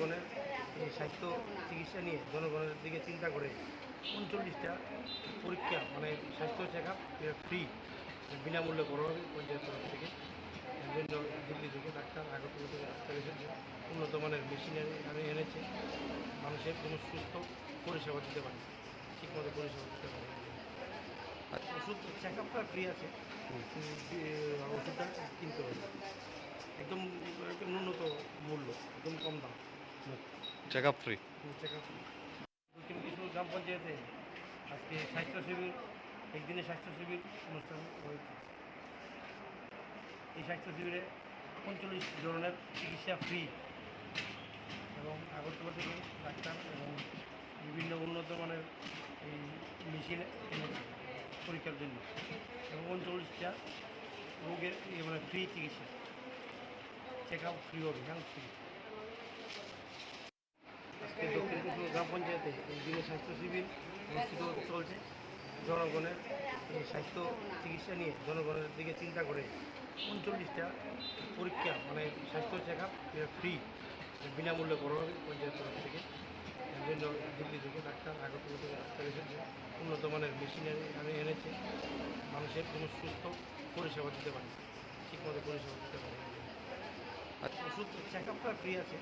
জনগণের এই স্বাস্থ্য চিকিৎসা নিয়ে জনগণের দিকে চিন্তা করে 39টা পরীক্ষা মানে স্বাস্থ্য চেক আপ ফ্রি বিনামূল্যে করা হবে পঞ্চায়েত তরফ থেকে। এর জন্য দিল্লি থেকে ডাক্তার, আগরতলা থেকে ডাক্তার এসেছে, উন্নত মানের মেশিনারি এনেছে, মানুষের কোনো সুস্থ পরিষেবা দিতে পারে, ঠিকমতো পরিষেবা দিতে পারে। ওষুধ চেক আপটা ফ্রি আছে, ওষুধটা কিনতে হবে একদম ন্যূনত মূল্য, একদম কম দাম। Check up free. Check up Dakshin কিশোর গ্রাম পঞ্চায়েতে আজকে স্বাস্থ্য শিবির, একদিনের স্বাস্থ্য শিবির অনুষ্ঠান হয়েছে। এই স্বাস্থ্য শিবিরে 39 ধরনের চিকিৎসা ফ্রি এবং আগরতলা থেকে ডাক্তার এবং বিভিন্ন উন্নত মানের এই মেশিন এনেছে পরীক্ষার জন্য এবং 39টা রোগের মানে ফ্রি চিকিৎসা, চেক আপ ফ্রি হবে, হ্যাঁ ফ্রি। আজকে দক্ষিণ কিশোর গ্রাম পঞ্চায়েতে এই দিনে স্বাস্থ্য শিবির অনুষ্ঠিত চলছে। জনগণের এই স্বাস্থ্য চিকিৎসা নিয়ে জনগণের দিকে চিন্তা করে 39টা পরীক্ষা মানে স্বাস্থ্য চেক আপ ফ্রি বিনামূল্যে করা হবে পঞ্চায়েত তরফ থেকে। এর জন্য দিল্লি থেকে ডাক্তার, আগরতলা থেকে ডাক্তার এসেছে, উন্নত মানের মেশিনারি এনেছে, মানুষের কোনো সুস্থ পরিষেবা দিতে পারে, ঠিকমতো পরিষেবা দিতে পারে। ওষুধ চেক আপটা ফ্রি আছে,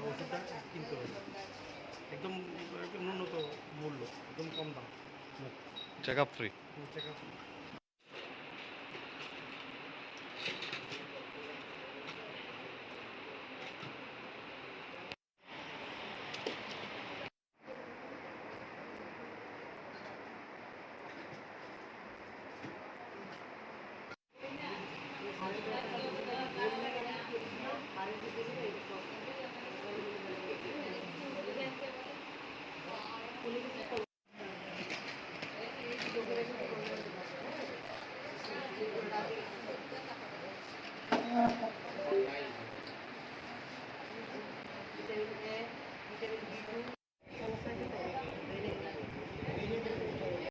ওষুধটা কিনতে হবে একদম ন্যূনত মূল্য, একদম কম দাম। Check up free. Check up free. Vitamin A, vitamin B2